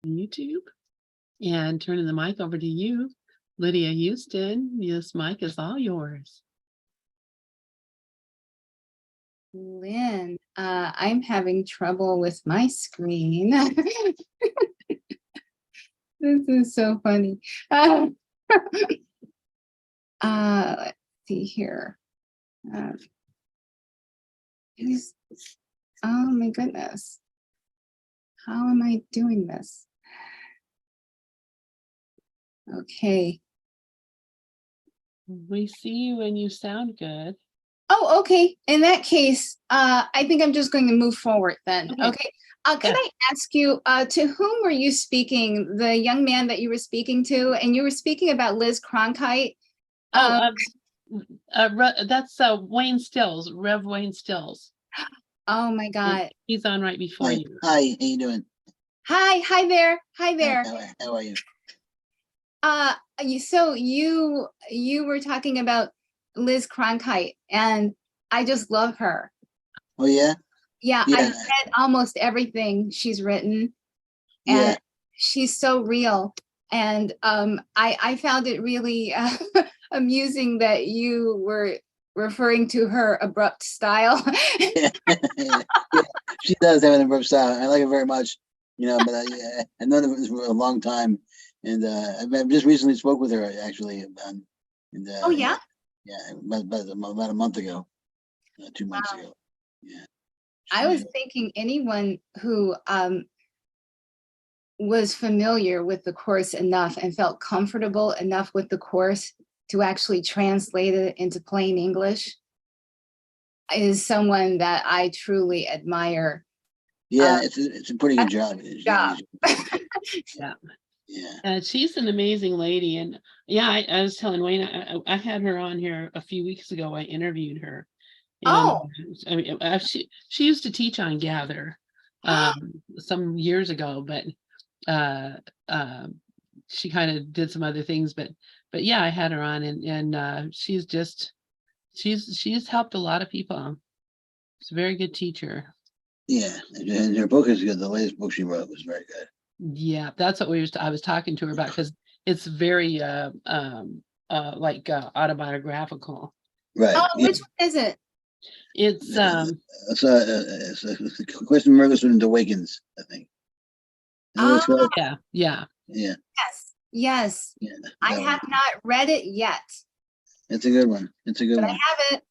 YouTube and turning the mic over to you, Lydia Houston. This mic is all yours. Lynn, I'm having trouble with my screen. This is so funny. Let's see here. Oh my goodness. How am I doing this? Okay. We see you and you sound good. Oh, okay. In that case, I think I'm just going to move forward then. Okay. Can I ask you, to whom were you speaking? The young man that you were speaking to, and you were speaking about Liz Cronkite. That's Wayne Stills, Rev Wayne Stills. Oh my God. He's on right before you. Hi, how you doing? Hi there. Hi there. How are you? So you were talking about Liz Cronkite, and I just love her. Oh yeah? Yeah, I've read almost everything she's written, and she's so real. And I found it really amusing that you were referring to her abrupt style. Yeah, she does have an abrupt style. I like her very much, but I've known her for a long time. And I've just recently spoke with her actually. Oh yeah? Yeah, about a month ago, 2 months ago. Yeah. I was thinking anyone who was familiar with the course enough and felt comfortable enough with the course to actually translate it into plain English is someone that I truly admire. Yeah, it's a pretty good job. Yeah. She's an amazing lady. And yeah, I was telling Wayne, I had her on here a few weeks ago. I interviewed her. And, I mean, she used to teach on Gather some years ago, but she kind of did some other things. But yeah, I had her on, and she's helped a lot of people. She's a very good teacher. Yeah, and her book is good. The latest book she wrote was very good. Yeah, that's what I was talking to her about, because it's very autobiographical. Right. Oh, which one is it? It's Question Miracles Student Awakens, I think. Yeah. Yes. I have not read it yet. It's a good one. It's a good one. I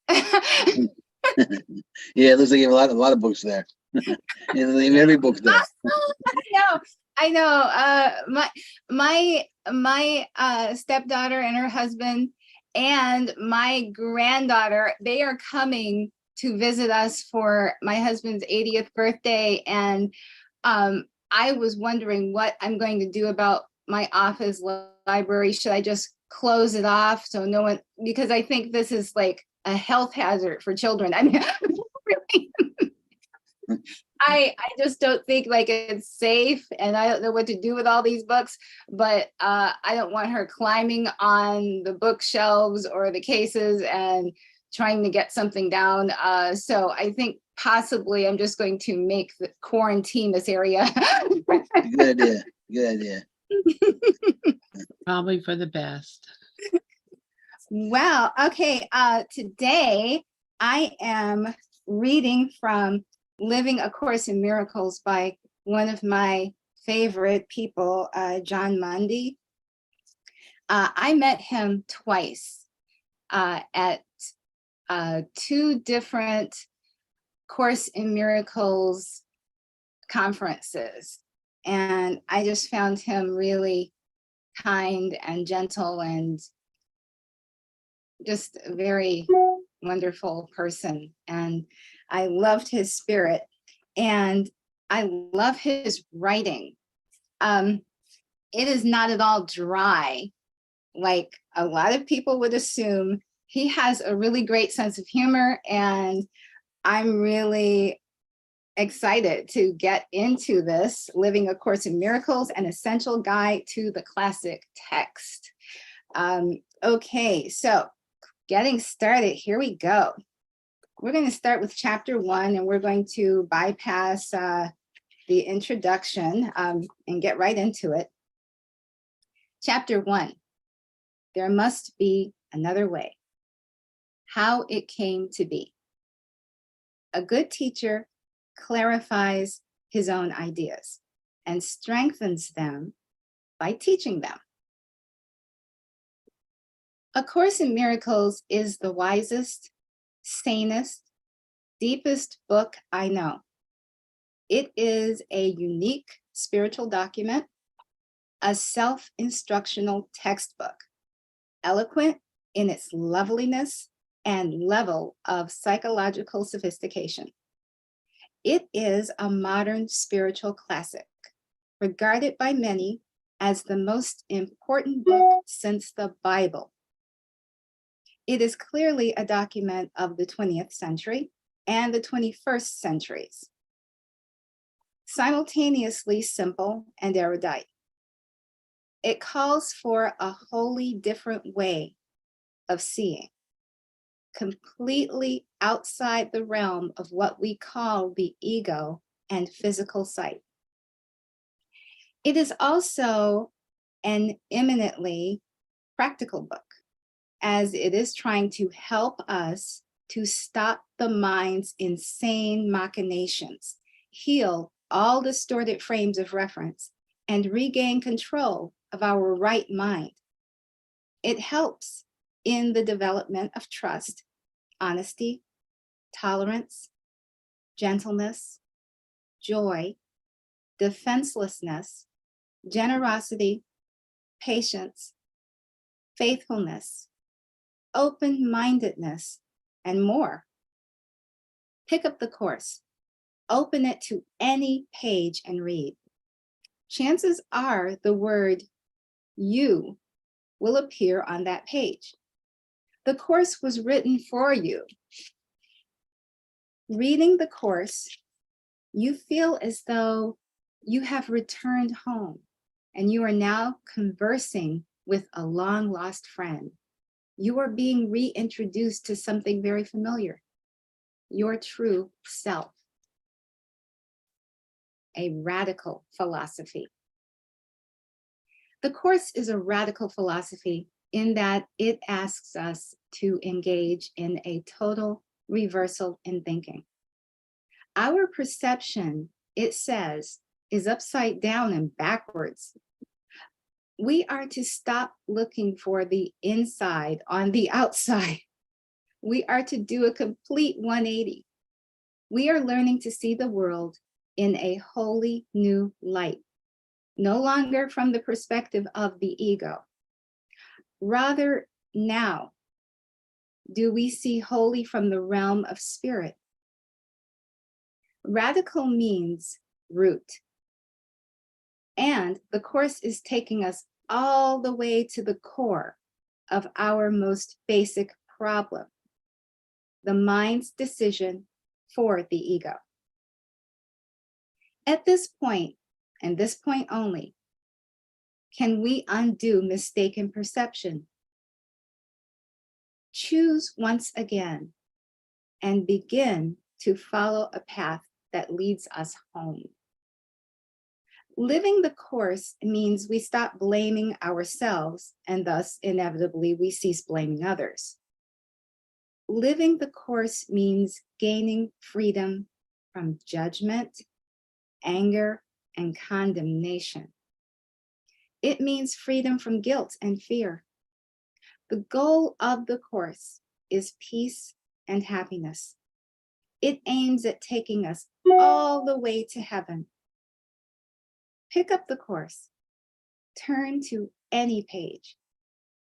haven't. Yeah, it looks like you have a lot of books there. Every book there. I know. My stepdaughter and her husband and my granddaughter, they are coming to visit us for my husband's 80th birthday. And I was wondering what I'm going to do about my office library. Should I just close it off so no one, because I think this is like a health hazard for children. I mean, really. I just don't think like it's safe, and I don't know what to do with all these books, but I don't want her climbing on the bookshelves or the cases and trying to get something down. So I think possibly I'm just going to quarantine this area. Good idea. Good idea. Probably for the best. Wow. Okay. Today I am reading from Living A Course in Miracles by one of my favorite people, John Mundy. I met him twice at 2 different Course in Miracles conferences. And I just found him really kind and gentle and just a very wonderful person. And I loved his spirit, and I love his writing. It is not at all dry, like a lot of people would assume. He has a really great sense of humor, and I'm really excited to get into this, Living A Course in Miracles, an essential guide to the classic text. Okay, so getting started, here we go. We're going to start with chapter 1, and we're going to bypass the introduction and get right into it. Chapter 1, there must be another way. How it came to be. A good teacher clarifies his own ideas and strengthens them by teaching them. A Course in Miracles is the wisest, sanest, deepest book I know. It is a unique spiritual document, a self-instructional textbook, eloquent in its loveliness and level of psychological sophistication. It is a modern spiritual classic, regarded by many as the most important book since the Bible. It is clearly a document of the 20th century and the 21st centuries, simultaneously simple and erudite. It calls for a wholly different way of seeing, completely outside the realm of what we call the ego and physical sight. It is also an eminently practical book, as it is trying to help us to stop the mind's insane machinations, heal all distorted frames of reference, and regain control of our right mind. It helps in the development of trust, honesty, tolerance, gentleness, joy, defenselessness, generosity, patience, faithfulness, open-mindedness, and more. Pick up the course, open it to any page and read. Chances are the word "you" will appear on that page. The course was written for you. Reading the course, you feel as though you have returned home and you are now conversing with a long-lost friend. You are being reintroduced to something very familiar, your true self. A radical philosophy. The course is a radical philosophy in that it asks us to engage in a total reversal in thinking. Our perception, it says, is upside down and backwards. We are to stop looking for the inside on the outside. We are to do a complete 180. We are learning to see the world in a wholly new light, no longer from the perspective of the ego. Rather, now, do we see wholly from the realm of spirit. Radical means root. And the course is taking us all the way to the core of our most basic problem, the mind's decision for the ego. At this point, and this point only, can we undo mistaken perception? Choose once again and begin to follow a path that leads us home. Living the course means we stop blaming ourselves, and thus inevitably we cease blaming others. Living the course means gaining freedom from judgment, anger, and condemnation. It means freedom from guilt and fear. The goal of the course is peace and happiness. It aims at taking us all the way to heaven. Pick up the course, turn to any page,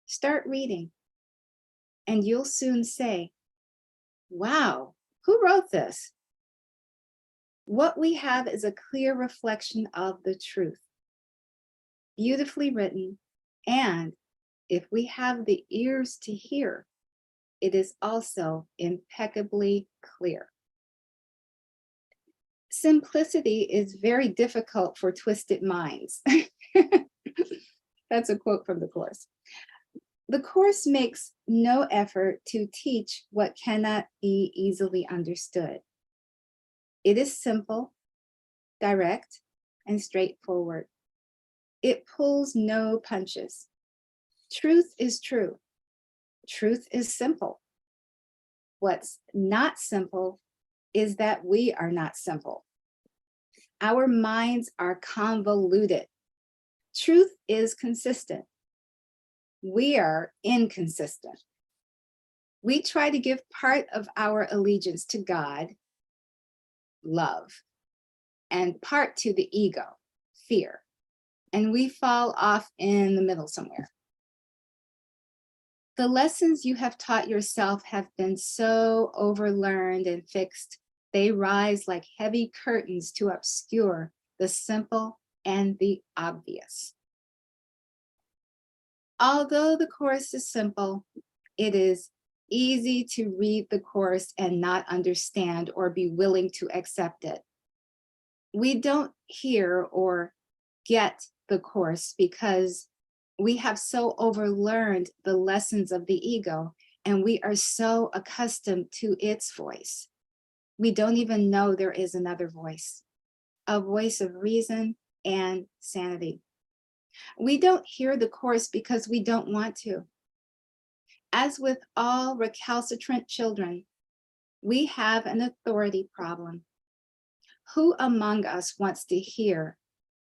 start reading, and you'll soon say, wow, who wrote this? What we have is a clear reflection of the truth, beautifully written, and if we have the ears to hear, it is also impeccably clear. Simplicity is very difficult for twisted minds. That's a quote from the course. The course makes no effort to teach what cannot be easily understood. It is simple, direct, and straightforward. It pulls no punches. Truth is true. Truth is simple. What's not simple is that we are not simple. Our minds are convoluted. Truth is consistent. We are inconsistent. We try to give part of our allegiance to God, love, and part to the ego, fear, and we fall off in the middle somewhere. The lessons you have taught yourself have been so overlearned and fixed, they rise like heavy curtains to obscure the simple and the obvious. Although the Course is simple, it is easy to read the Course and not understand or be willing to accept it. We don't hear or get the Course because we have so overlearned the lessons of the ego, and we are so accustomed to its voice. We don't even know there is another voice, a voice of reason and sanity. We don't hear the Course because we don't want to. As with all recalcitrant children, we have an authority problem. Who among us wants to hear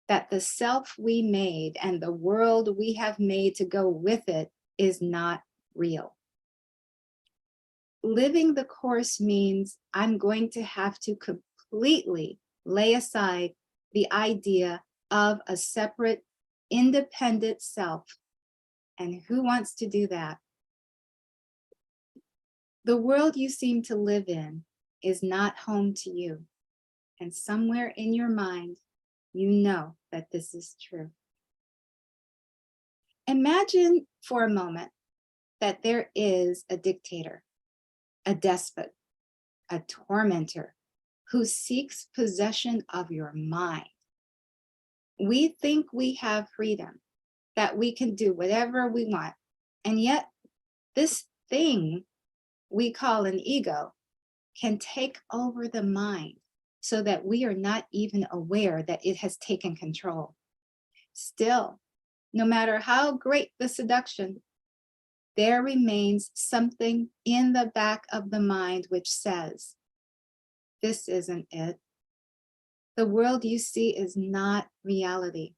that the self we made and the world we have made to go with it is not real? Living the Course means I'm going to have to completely lay aside the idea of a separate, independent self. And who wants to do that? The world you seem to live in is not home to you. And somewhere in your mind, you know that this is true. Imagine for a moment that there is a dictator, a despot, a tormentor who seeks possession of your mind. We think we have freedom, that we can do whatever we want. And yet this thing we call an ego can take over the mind so that we are not even aware that it has taken control. Still, no matter how great the seduction, there remains something in the back of the mind which says, this isn't it. The world you see is not reality.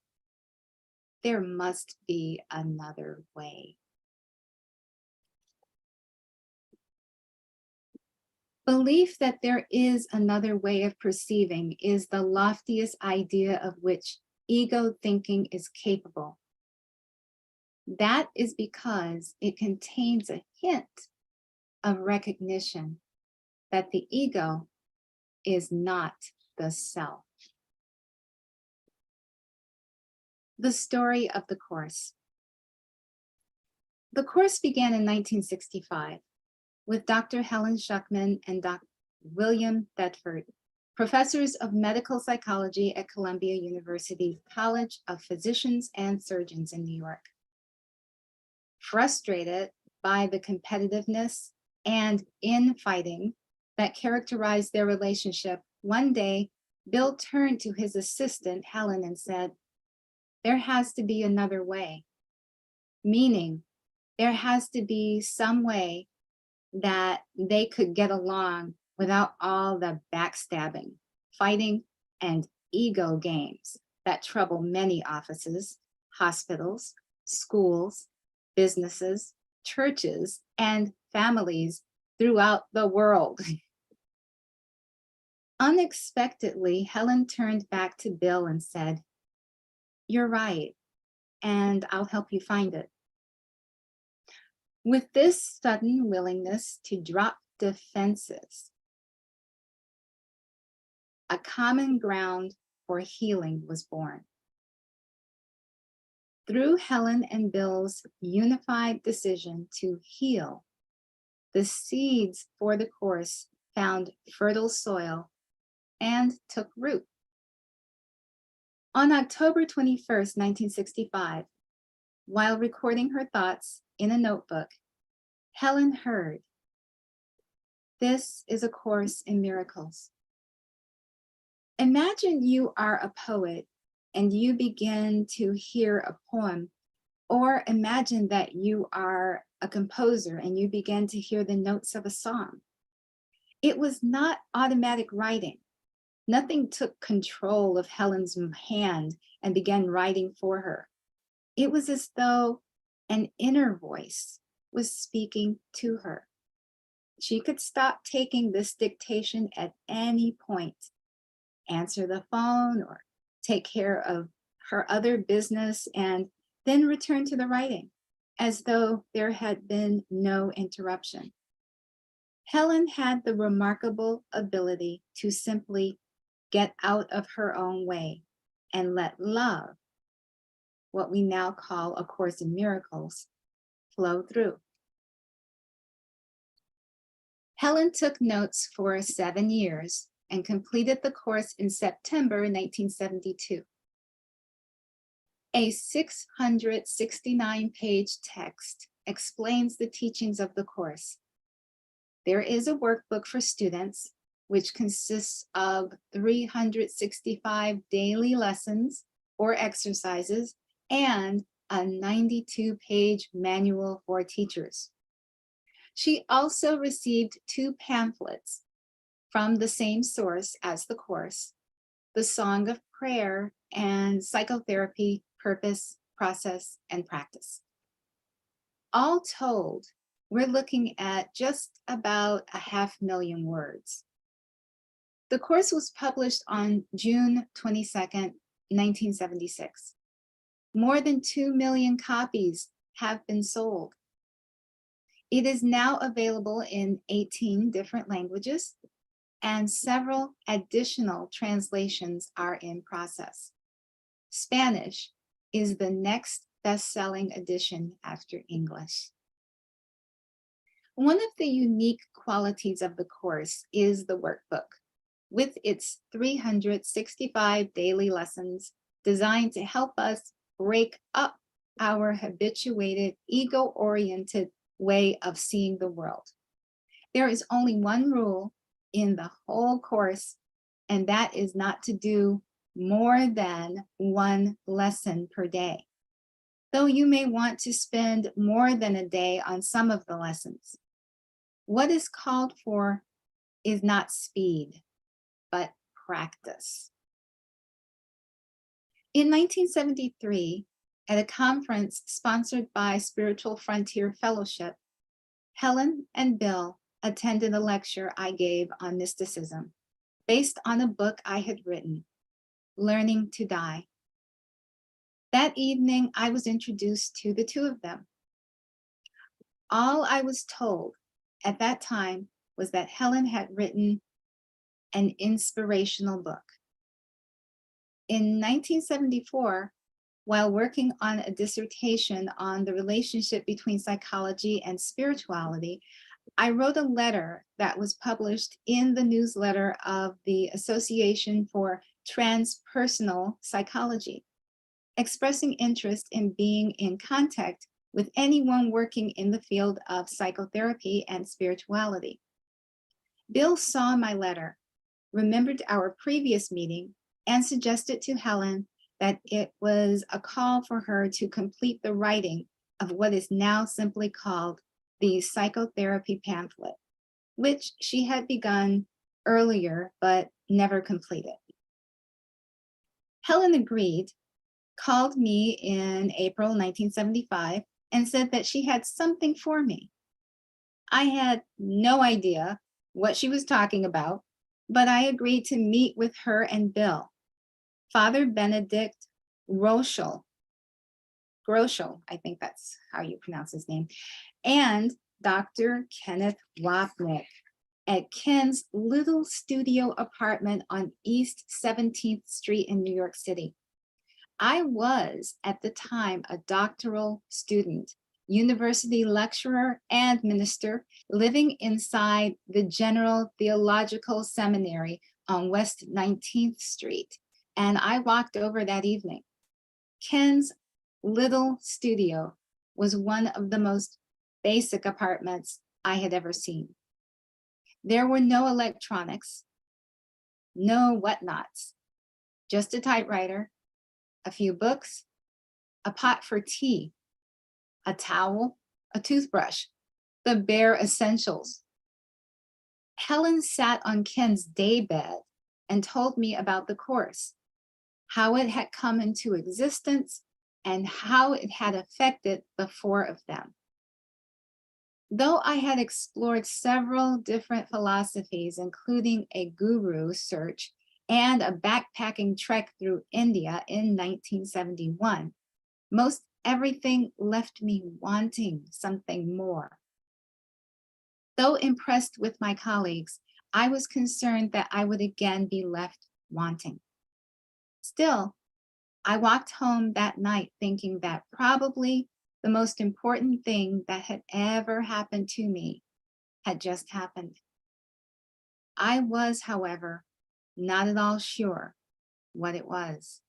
There must be another way. Belief that there is another way of perceiving is the loftiest idea of which ego thinking is capable. That is because it contains a hint of recognition that the ego is not the self. The story of the Course. The Course began in 1965 with Dr. Helen Schuckman and Dr. William Thetford, professors of medical psychology at Columbia University College of Physicians and Surgeons in New York. Frustrated by the competitiveness and infighting that characterized their relationship, one day, Bill turned to his assistant, Helen, and said, there has to be another way, meaning there has to be some way that they could get along without all the backstabbing, fighting, and ego games that trouble many offices, hospitals, schools, businesses, churches, and families throughout the world. Unexpectedly, Helen turned back to Bill and said, you're right, and I'll help you find it. With this sudden willingness to drop defenses, a common ground for healing was born. Through Helen and Bill's unified decision to heal, the seeds for the Course found fertile soil and took root. On October 21st, 1965, while recording her thoughts in a notebook, Helen heard, this is a Course in Miracles. Imagine you are a poet and you begin to hear a poem, or imagine that you are a composer and you begin to hear the notes of a song. It was not automatic writing. Nothing took control of Helen's hand and began writing for her. It was as though an inner voice was speaking to her. She could stop taking this dictation at any point, answer the phone or take care of her other business, and then return to the writing as though there had been no interruption. Helen had the remarkable ability to simply get out of her own way and let love, what we now call A Course in Miracles, flow through. Helen took notes for 7 years and completed the course in September 1972. A 669-page text explains the teachings of the course. There is a workbook for students, which consists of 365 daily lessons or exercises and a 92-page manual for teachers. She also received 2 pamphlets from the same source as the course, The Song of Prayer and Psychotherapy, Purpose, Process, and Practice. All told, we're looking at just about 500,000 words. The course was published on June 22nd, 1976. More than 2 million copies have been sold. It is now available in 18 different languages, and several additional translations are in process. Spanish is the next best-selling edition after English. One of the unique qualities of the course is the workbook, with its 365 daily lessons designed to help us break up our habituated, ego-oriented way of seeing the world. There is only one rule in the whole course, and that is not to do more than 1 lesson per day, though you may want to spend more than a day on some of the lessons. What is called for is not speed, but practice. In 1973, at a conference sponsored by Spiritual Frontier Fellowship, Helen and Bill attended a lecture I gave on mysticism based on a book I had written, Learning to Die. That evening, I was introduced to the 2 of them. All I was told at that time was that Helen had written an inspirational book. In 1974, while working on a dissertation on the relationship between psychology and spirituality, I wrote a letter that was published in the newsletter of the Association for Transpersonal Psychology, expressing interest in being in contact with anyone working in the field of psychotherapy and spirituality. Bill saw my letter, remembered our previous meeting, and suggested to Helen that it was a call for her to complete the writing of what is now simply called the psychotherapy pamphlet, which she had begun earlier but never completed. Helen agreed, called me in April 1975, and said that she had something for me. I had no idea what she was talking about, but I agreed to meet with her and Bill. Father Benedict Groschel, I think that's how you pronounce his name, and Dr. Kenneth Wapnick at Ken's little studio apartment on East 17th Street in New York City. I was at the time a doctoral student, university lecturer and minister living inside the General Theological Seminary on West 19th Street. And I walked over that evening. Ken's little studio was one of the most basic apartments I had ever seen. There were no electronics. no whatnots, just a typewriter, a few books, a pot for tea, a towel, a toothbrush, the bare essentials. Helen sat on Ken's daybed and told me about the course, how it had come into existence, and how it had affected the four of them. Though I had explored several different philosophies, including a guru search and a backpacking trek through India in 1971, most everything left me wanting something more. Though impressed with my colleagues, I was concerned that I would again be left wanting. Still, I walked home that night thinking that probably the most important thing that had ever happened to me had just happened. I was, however, not at all sure what it was.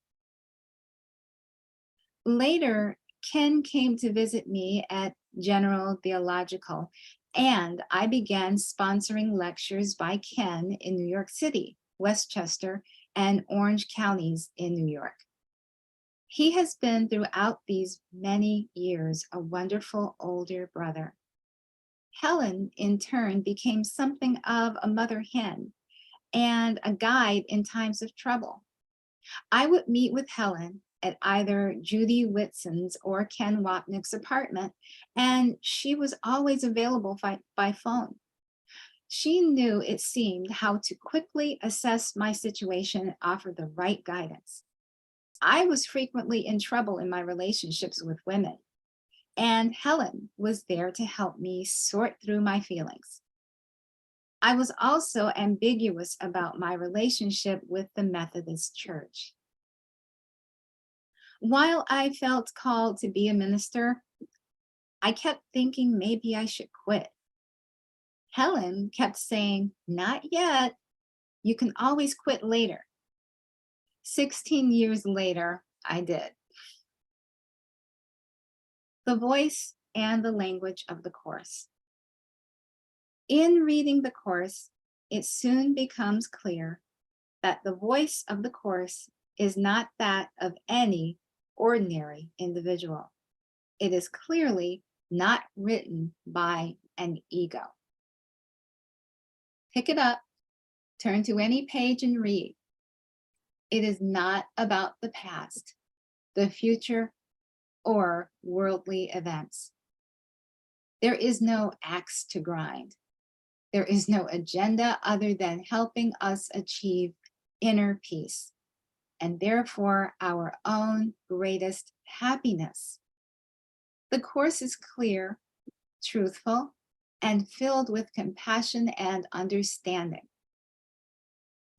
Later, Ken came to visit me at General Theological, and I began sponsoring lectures by Ken in New York City, Westchester, and Orange counties in New York. He has been throughout these many years a wonderful older brother. Helen, in turn, became something of a mother hen and a guide in times of trouble. I would meet with Helen at either Judy Whitson's or Ken Wapnick's apartment, and she was always available by phone. She knew, it seemed, how to quickly assess my situation and offer the right guidance. I was frequently in trouble in my relationships with women, and Helen was there to help me sort through my feelings. I was also ambiguous about my relationship with the Methodist Church. While I felt called to be a minister, I kept thinking maybe I should quit. Helen kept saying, "Not yet. You can always quit later." 16 years later, I did. The voice and the language of the course. In reading the course, it soon becomes clear that the voice of the course is not that of any ordinary individual. It is clearly not written by an ego. Pick it up, turn to any page and read. It is not about the past, the future, or worldly events. There is no axe to grind. There is no agenda other than helping us achieve inner peace, and therefore our own greatest happiness. The course is clear, truthful, and filled with compassion and understanding.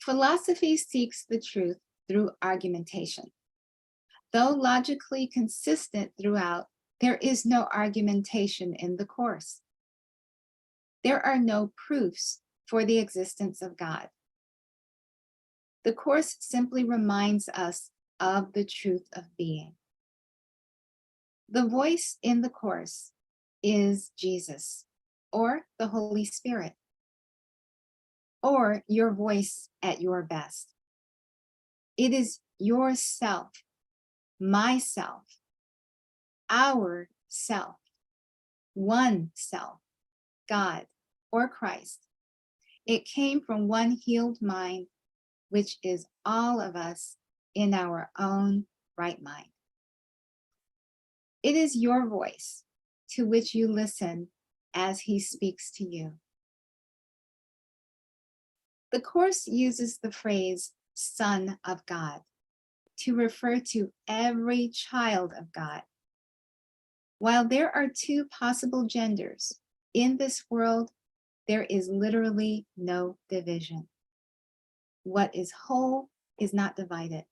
Philosophy seeks the truth through argumentation. Though logically consistent throughout, there is no argumentation in the course. There are no proofs for the existence of God. The course simply reminds us of the truth of being. The voice in the course is Jesus, or the Holy Spirit, or your voice at your best. It is yourself, myself, our self, one self, God or Christ. It came from one healed mind, which is all of us in our own right mind. It is your voice to which you listen as he speaks to you. The course uses the phrase Son of God to refer to every child of God. While there are two possible genders, in this world, there is literally no division. What is whole is not divided.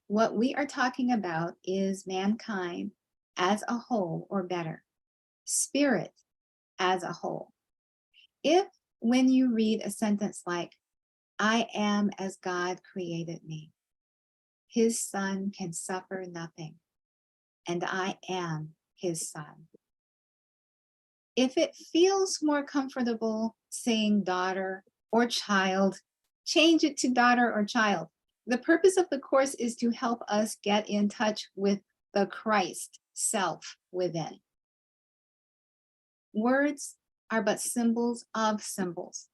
What we are talking about is mankind as a whole, or better, spirit as a whole. If, when you read a sentence like, "I am as God created me, his son can suffer nothing, and I am his son." If it feels more comfortable saying daughter or child, change it to daughter or child. The purpose of the course is to help us get in touch with the Christ self within. Words are but symbols of symbols.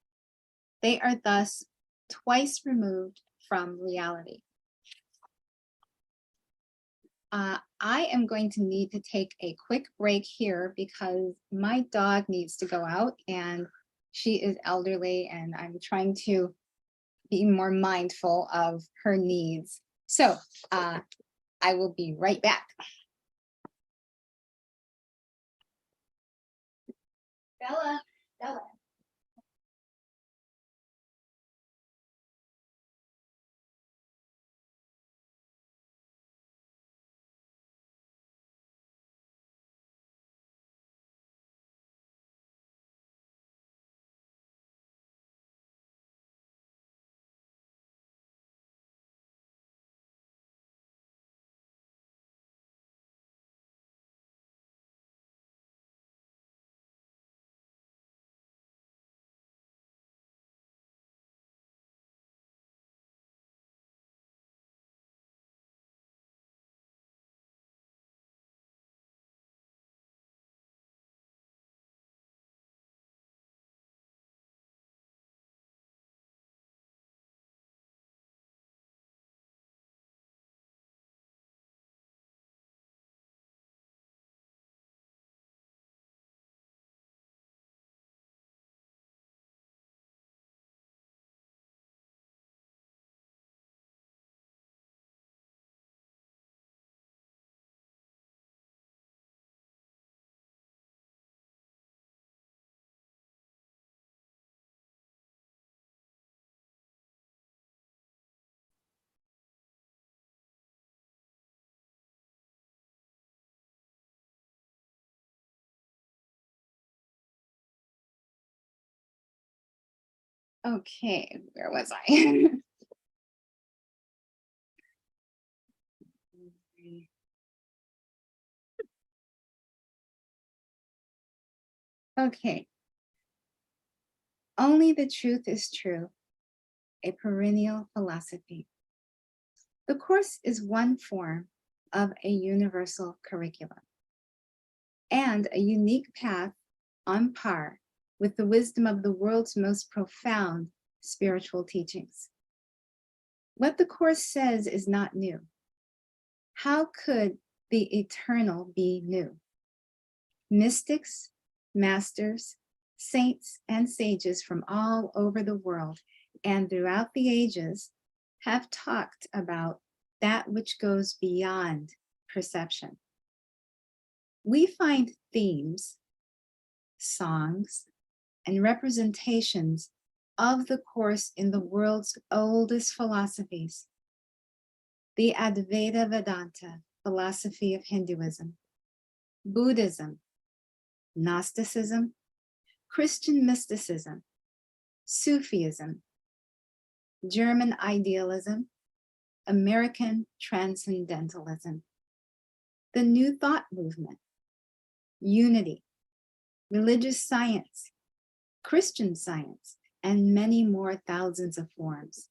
They are thus twice removed from reality. I am going to need to take a quick break here because my dog needs to go out and she is elderly and I'm trying to be more mindful of her needs. So I will be right back. Bella, Bella. Okay, where was I? Okay. Only the truth is true, a perennial philosophy. The course is one form of a universal curriculum and a unique path on par with the wisdom of the world's most profound spiritual teachings. What the course says is not new. How could the eternal be new? Mystics, masters, saints, and sages from all over the world and throughout the ages have talked about that which goes beyond perception. We find themes, songs, and representations of the course in the world's oldest philosophies. The Advaita Vedanta philosophy of Hinduism, Buddhism, Gnosticism, Christian mysticism, Sufism, German idealism, American transcendentalism, the New Thought movement, unity, religious science, Christian science, and many more thousands of forms.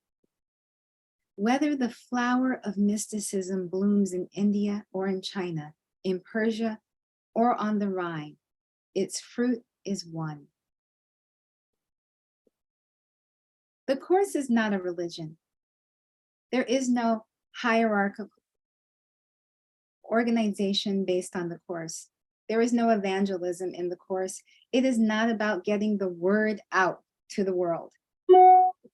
Whether the flower of mysticism blooms in India or in China, in Persia or on the Rhine, its fruit is one. The course is not a religion. There is no hierarchical organization based on the course. There is no evangelism in the course. It is not about getting the word out to the world.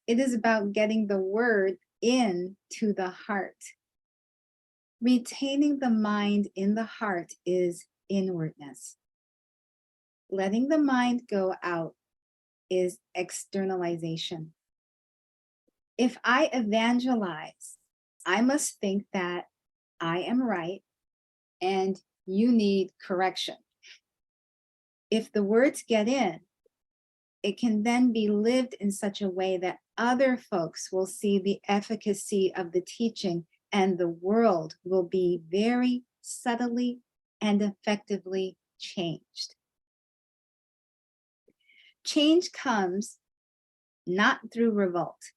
It is about getting the word into the heart. Retaining the mind in the heart is inwardness. Letting the mind go out is externalization. If I evangelize, I must think that I am right and you need correction. If the words get in, it can then be lived in such a way that other folks will see the efficacy of the teaching and the world will be very subtly and effectively changed. Change comes not through revolt,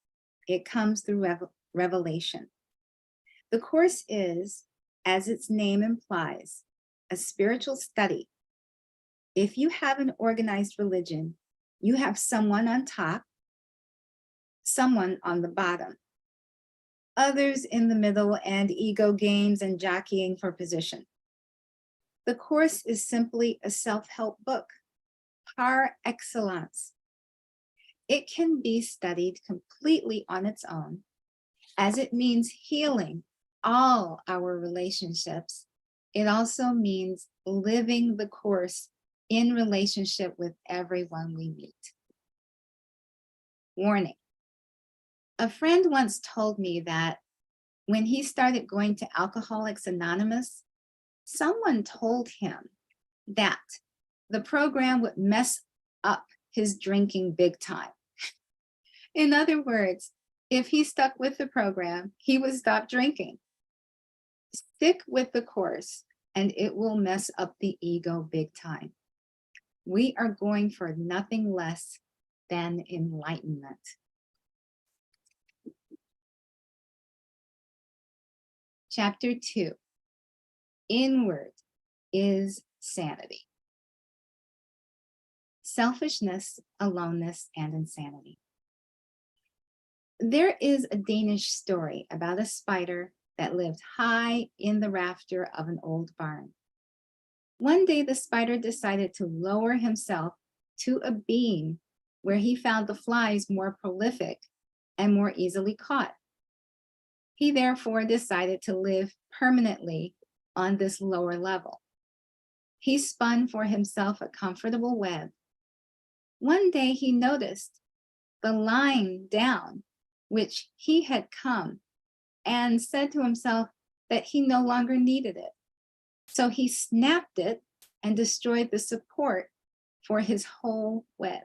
It comes through revelation. The course is, as its name implies, a spiritual study. If you have an organized religion, you have someone on top, someone on the bottom, others in the middle, and ego games and jockeying for position. The course is simply a self-help book, par excellence. It can be studied completely on its own, as it means healing all our relationships. It also means living the course in relationship with everyone we meet. Warning. A friend once told me that when he started going to Alcoholics Anonymous, someone told him that the program would mess up his drinking big time. In other words, if he stuck with the program, he would stop drinking. Stick with the course and it will mess up the ego big time. We are going for nothing less than enlightenment. Chapter 2, Inward is Sanity. Selfishness, aloneness, and insanity. There is a Danish story about a spider that lived high in the rafter of an old barn. One day, the spider decided to lower himself to a beam where he found the flies more prolific and more easily caught. He therefore decided to live permanently on this lower level. He spun for himself a comfortable web. One day he noticed the line down which he had come and said to himself that he no longer needed it. So he snapped it and destroyed the support for his whole web.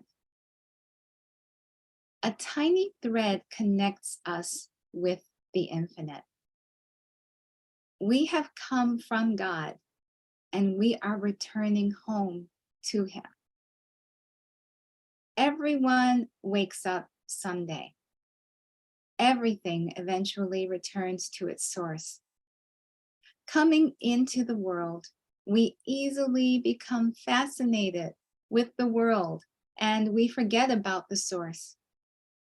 A tiny thread connects us with the infinite. We have come from God and we are returning home to him. Everyone wakes up someday. Everything eventually returns to its source. Coming into the world, we easily become fascinated with the world and we forget about the source.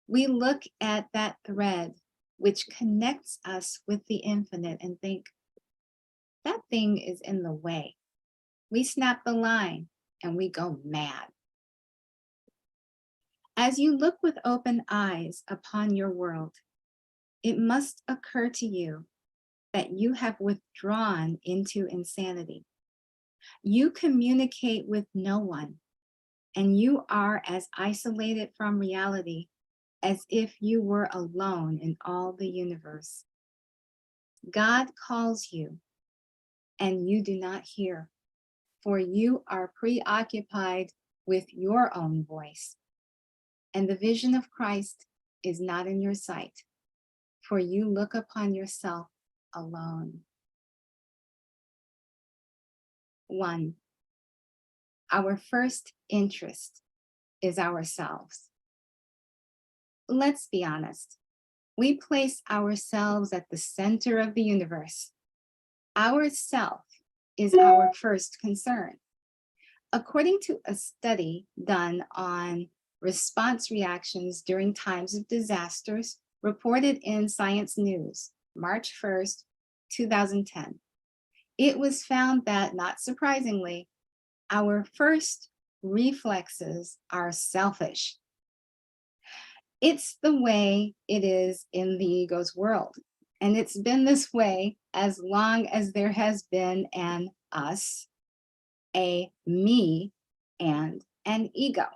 We look at that thread which connects us with the infinite and think, that thing is in the way. We snap the line and we go mad. As you look with open eyes upon your world, it must occur to you that you have withdrawn into insanity. You communicate with no one, and you are as isolated from reality as if you were alone in all the universe. God calls you, and you do not hear, for you are preoccupied with your own voice. And the vision of Christ is not in your sight, for you look upon yourself alone. 1. Our first interest is ourselves. Let's be honest. We place ourselves at the center of the universe. Our self is our first concern. According to a study done on response reactions during times of disasters reported in Science News, March 1st, 2010, it was found that, not surprisingly, our first reflexes are selfish. It's the way it is in the ego's world, and it's been this way as long as there has been an us, a me, and an ego.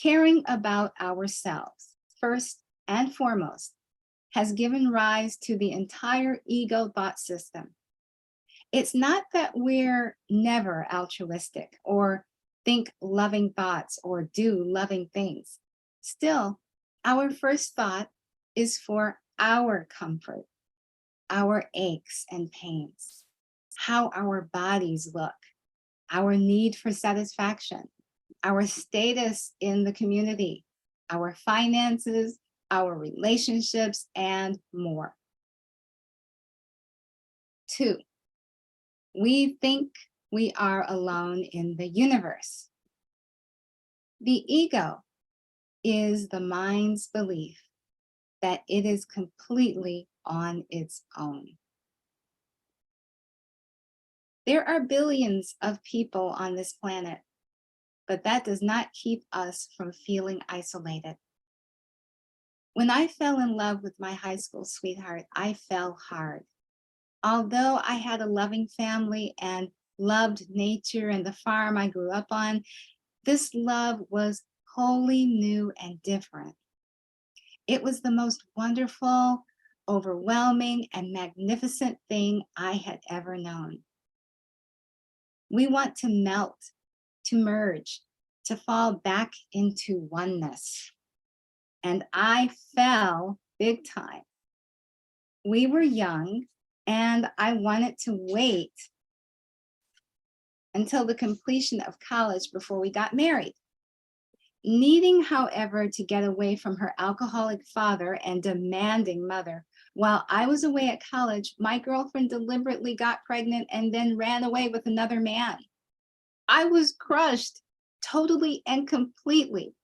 Caring about ourselves, first and foremost, has given rise to the entire ego thought system. It's not that we're never altruistic or think loving thoughts or do loving things. Still, our first thought is for our comfort, our aches and pains, how our bodies look, our need for satisfaction, our status in the community, our finances, our relationships, and more. 2, we think we are alone in the universe. The ego is the mind's belief that it is completely on its own. There are billions of people on this planet, but that does not keep us from feeling isolated. When I fell in love with my high school sweetheart, I fell hard. Although I had a loving family and loved nature and the farm I grew up on, this love was wholly new and different. It was the most wonderful, overwhelming, and magnificent thing I had ever known. We want to melt, to merge, to fall back into oneness. And I fell big time. We were young, and I wanted to wait until the completion of college before we got married. Needing, however, to get away from her alcoholic father and demanding mother, while I was away at college, my girlfriend deliberately got pregnant and then ran away with another man. I was crushed totally and completely.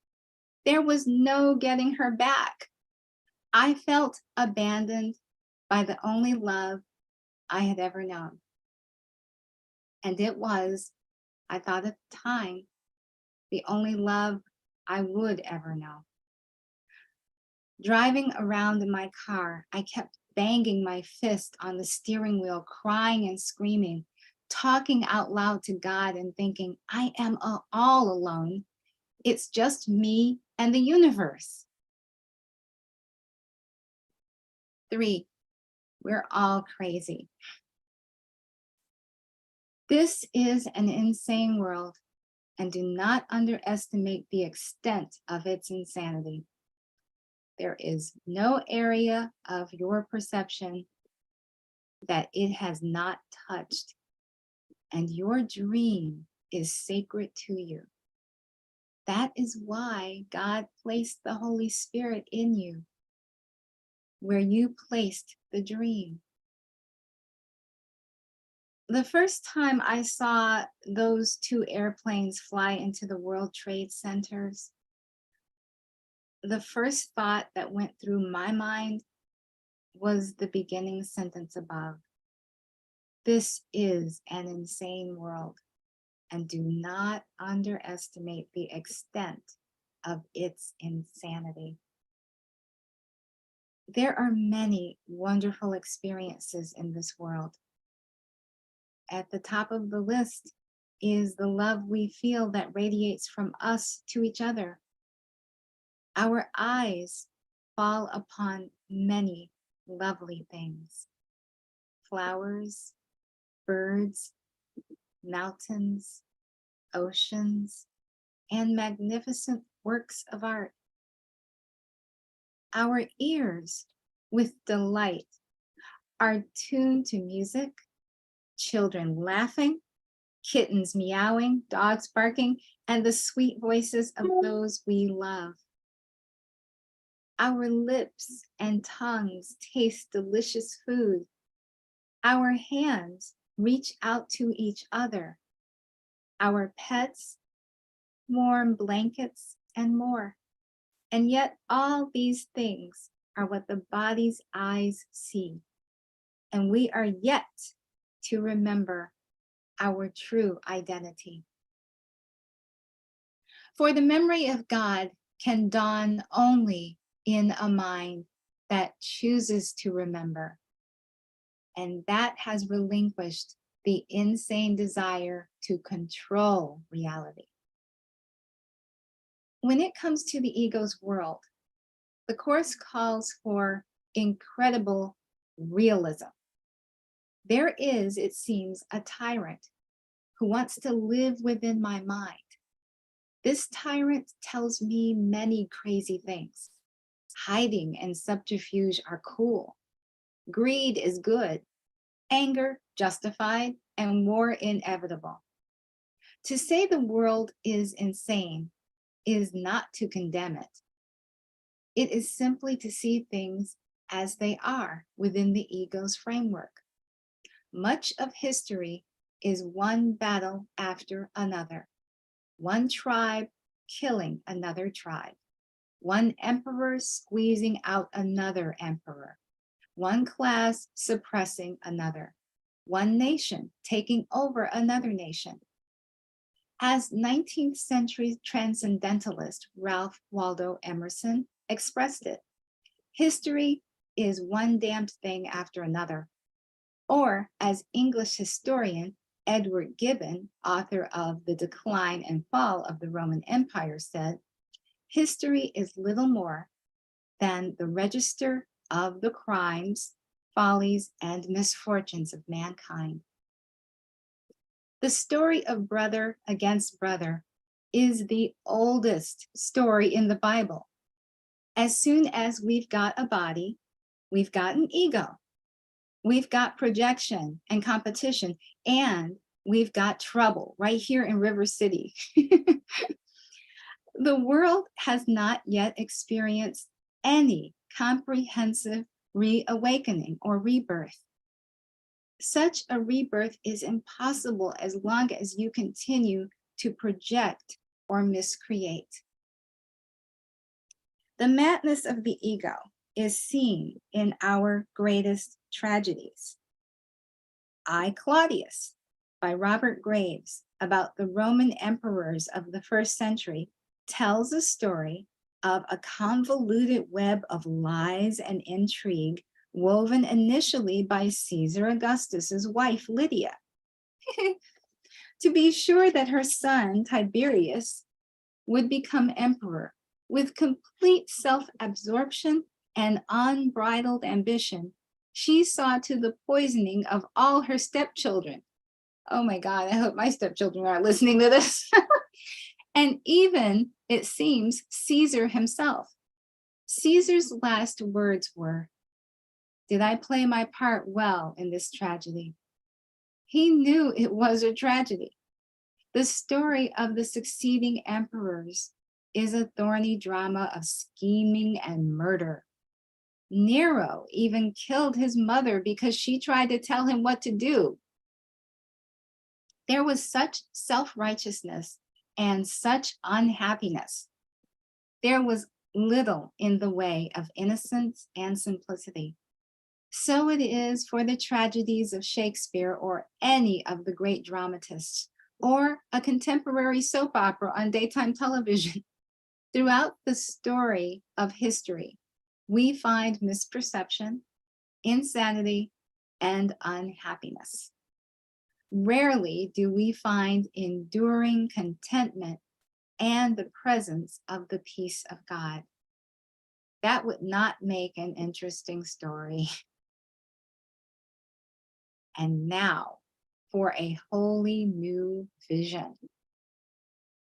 There was no getting her back. I felt abandoned by the only love I had ever known. And it was, I thought at the time, the only love I would ever know. Driving around in my car, I kept banging my fist on the steering wheel, crying and screaming, talking out loud to God and thinking, I am all alone. It's just me and the universe. 3, we're all crazy. This is an insane world, and do not underestimate the extent of its insanity. There is no area of your perception that it has not touched, and your dream is sacred to you. That is why God placed the Holy Spirit in you, where you placed the dream. The first time I saw those 2 airplanes fly into the World Trade Centers, the first thought that went through my mind was the beginning sentence above. This is an insane world, and do not underestimate the extent of its insanity. There are many wonderful experiences in this world. At the top of the list is the love we feel that radiates from us to each other. Our eyes fall upon many lovely things: flowers, birds, mountains, oceans, and magnificent works of art. Our ears, with delight, are tuned to music, children laughing, kittens meowing, dogs barking, and the sweet voices of those we love. Our lips and tongues taste delicious food. Our hands reach out to each other. Our pets, warm blankets, and more. And yet all these things are what the body's eyes see. And we are yet to remember our true identity. For the memory of God can dawn only in a mind that chooses to remember, and that has relinquished the insane desire to control reality. When it comes to the ego's world, the Course calls for incredible realism. There is, it seems, a tyrant who wants to live within my mind. This tyrant tells me many crazy things. Hiding and subterfuge are cool. Greed is good. Anger justified, and war inevitable. To say the world is insane is not to condemn it. It is simply to see things as they are within the ego's framework. Much of history is one battle after another, one tribe killing another tribe, one emperor squeezing out another emperor, one class suppressing another, one nation taking over another nation. As 19th century transcendentalist Ralph Waldo Emerson expressed it, history is one damned thing after another. Or as English historian Edward Gibbon, author of The Decline and Fall of the Roman Empire, said, history is little more than the register of the crimes, follies, and misfortunes of mankind. The story of brother against brother is the oldest story in the Bible. As soon as we've got a body, we've got an ego. We've got projection and competition, and we've got trouble right here in River City. The world has not yet experienced any comprehensive reawakening or rebirth. Such a rebirth is impossible as long as you continue to project or miscreate. The madness of the ego is seen in our greatest tragedies. I, Claudius, by Robert Graves, about the Roman emperors of the first century, tells a story of a convoluted web of lies and intrigue woven initially by Caesar Augustus's wife, Lydia, to be sure that her son, Tiberius, would become emperor with complete self-absorption and unbridled ambition. She saw to the poisoning of all her stepchildren. Oh my God, I hope my stepchildren aren't listening to this. And even, it seems, Caesar himself. Caesar's last words were, "Did I play my part well in this tragedy?" He knew it was a tragedy. The story of the succeeding emperors is a thorny drama of scheming and murder. Nero even killed his mother because she tried to tell him what to do. There was such self-righteousness and such unhappiness. There was little in the way of innocence and simplicity. So it is for the tragedies of Shakespeare or any of the great dramatists, or a contemporary soap opera on daytime television. Throughout the story of history, we find misperception, insanity, and unhappiness. Rarely do we find enduring contentment and the presence of the peace of God. That would not make an interesting story. And now for a wholly new vision.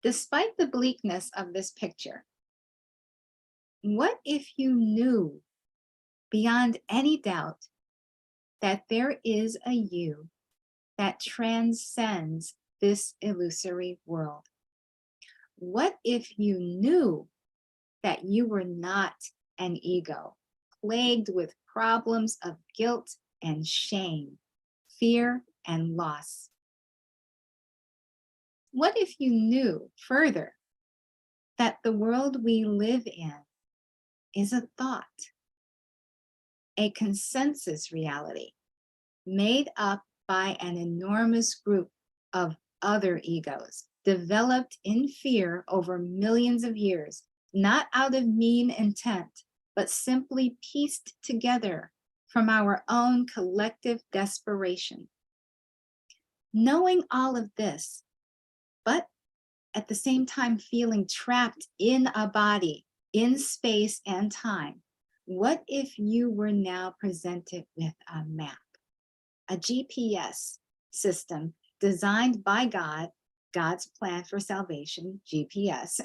Despite the bleakness of this picture, what if you knew beyond any doubt that there is a you that transcends this illusory world? What if you knew that you were not an ego, plagued with problems of guilt and shame, fear and loss? What if you knew further that the world we live in is a thought, a consensus reality made up by an enormous group of other egos developed in fear over millions of years, not out of mean intent, but simply pieced together from our own collective desperation? Knowing all of this, but at the same time feeling trapped in a body, in space and time, what if you were now presented with a map, a GPS system designed by God, God's plan for salvation, GPS,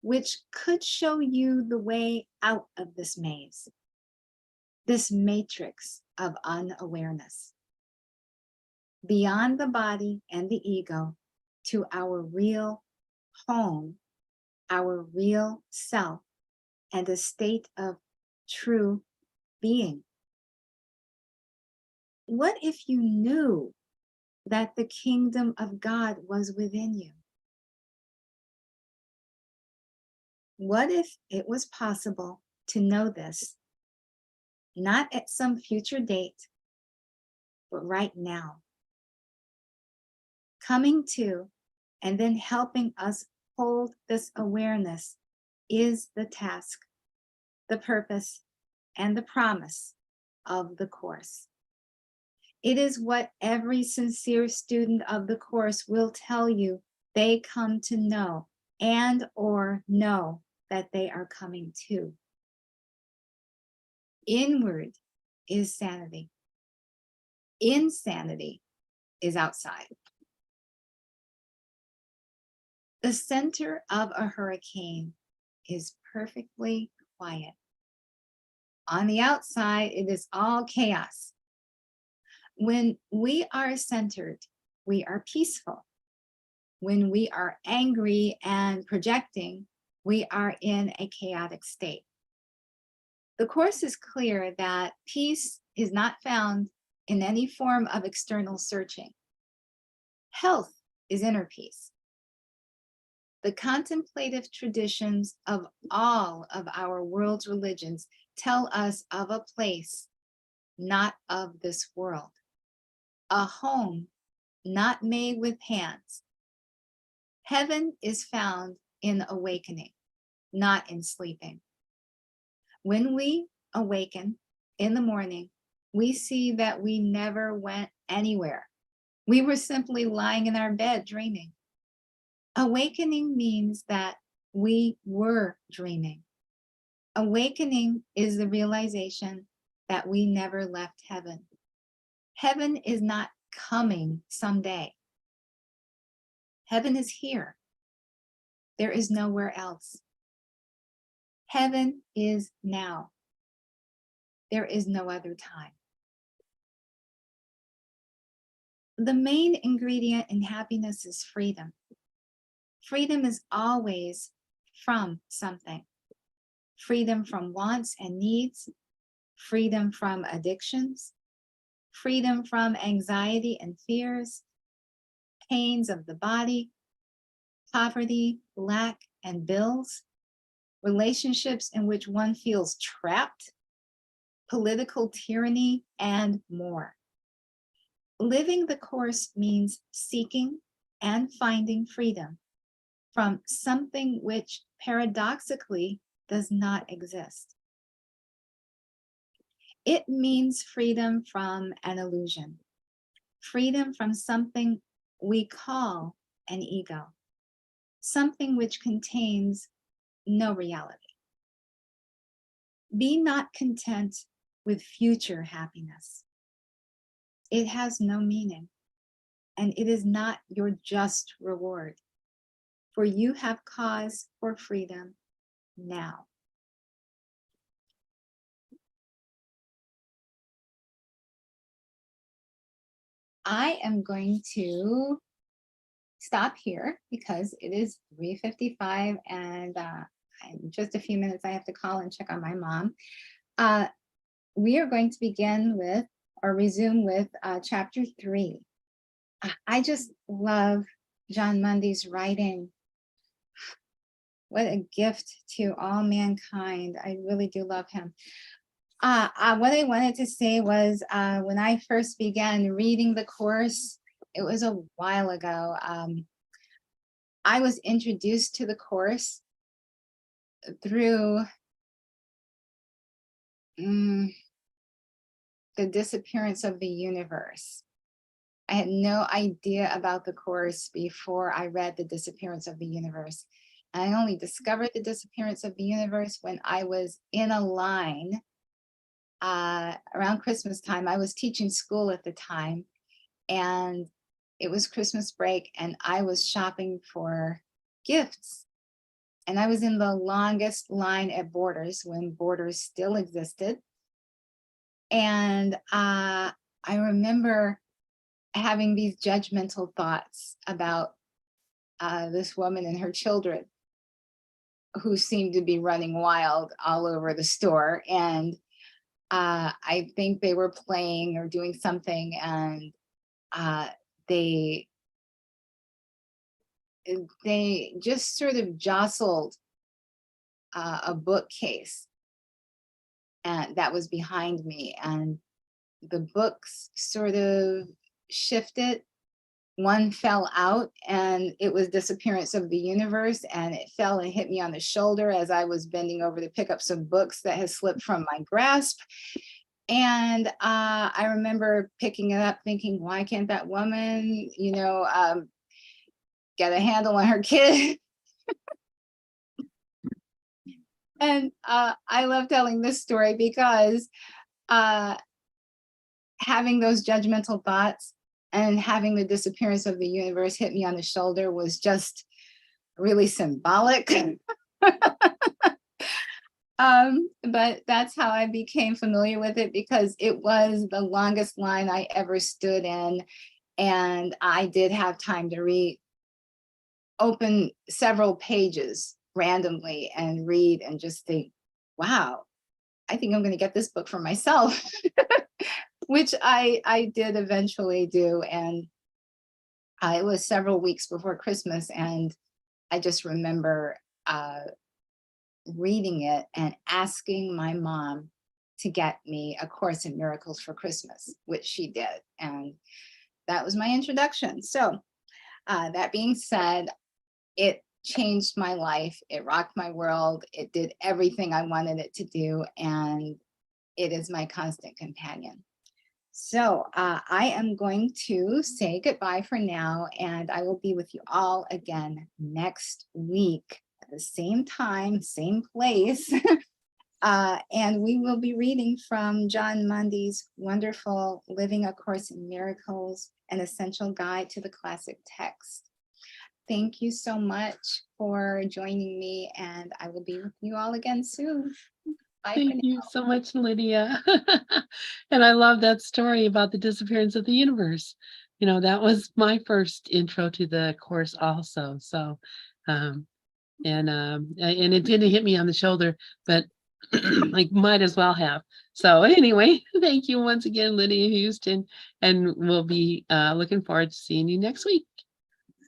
which could show you the way out of this maze, this matrix of unawareness, beyond the body and the ego, to our real home, our real self, and a state of true being. What if you knew that the kingdom of God was within you? What if it was possible to know this, not at some future date, but right now? Coming to and then helping us hold this awareness is the task, the purpose, and the promise of the course. It is what every sincere student of the course will tell you they come to know and or know that they are coming to. Inward is sanity. Insanity is outside. The center of a hurricane is perfectly quiet. On the outside, it is all chaos. When we are centered, we are peaceful. When we are angry and projecting, we are in a chaotic state. The Course is clear that peace is not found in any form of external searching. Health is inner peace. The contemplative traditions of all of our world's religions tell us of a place not of this world, a home not made with hands. Heaven is found in awakening, not in sleeping. When we awaken in the morning, we see that we never went anywhere. We were simply lying in our bed dreaming. Awakening means that we were dreaming. Awakening is the realization that we never left heaven. Heaven is not coming someday. Heaven is here. There is nowhere else. Heaven is now. There is no other time. The main ingredient in happiness is freedom. Freedom is always from something. Freedom from wants and needs, freedom from addictions, freedom from anxiety and fears, pains of the body, poverty, lack, and bills, relationships in which one feels trapped, political tyranny, and more. Living the Course means seeking and finding freedom from something which paradoxically does not exist. It means freedom from an illusion, freedom from something we call an ego, something which contains no reality. Be not content with future happiness. It has no meaning, and it is not your just reward, for you have cause for freedom now. I am going to stop here because it is 3:55 and in just a few minutes I have to call and check on my mom. We are going to begin with or resume with chapter 3. I just love John Mundy's writing. What a gift to all mankind. I really do love him. What I wanted to say was when I first began reading the Course, it was a while ago. I was introduced to the Course through the disappearance of the universe. I had no idea about the Course before I read the disappearance of the universe. I only discovered the disappearance of the universe when I was in a line around Christmas time. I was teaching school at the time, and it was Christmas break, and I was shopping for gifts. And I was in the longest line at Borders when Borders still existed. And I remember having these judgmental thoughts about this woman and her children who seemed to be running wild all over the store. And I think they were playing or doing something, and they just sort of jostled a bookcase and that was behind me, and the books sort of shifted. One fell out, and it was Disappearance of the Universe, and it fell and hit me on the shoulder as I was bending over to pick up some books that had slipped from my grasp. And I remember picking it up thinking, why can't that woman, get a handle on her kid? And I love telling this story because having those judgmental thoughts and having the disappearance of the universe hit me on the shoulder was just really symbolic. But that's how I became familiar with it, because it was the longest line I ever stood in. And I did have time to open several pages randomly and read and just think, wow, I think I'm going to get this book for myself, which I did eventually do. And it was several weeks before Christmas. And I just remember reading it and asking my mom to get me A Course in Miracles for Christmas, which she did. And that was my introduction. So that being said, it changed my life. It rocked my world. It did everything I wanted it to do. And it is my constant companion. So I am going to say goodbye for now, and I will be with you all again next week at the same time, same place. And we will be reading from John Mundy's wonderful Living A Course in Miracles, an Essential Guide to the Classic Text. Thank you so much for joining me, and I will be with you all again soon. Bye for Thank you so much, Lydia. And I love that story about the disappearance of the universe. That was my first intro to the course also. So, and it didn't hit me on the shoulder, but like might as well have. So anyway, thank you once again, Lydia Huston, and we'll be looking forward to seeing you next week.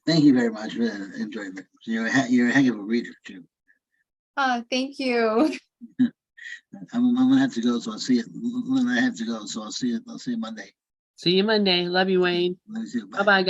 Thank you very much. Really enjoyed it. You're a heck of a reader too. Thank you. I'm gonna have to go, so I'll see you. When I have to go, so I'll see you Monday. See you Monday. Love you, Wayne. Love you too. Bye-bye.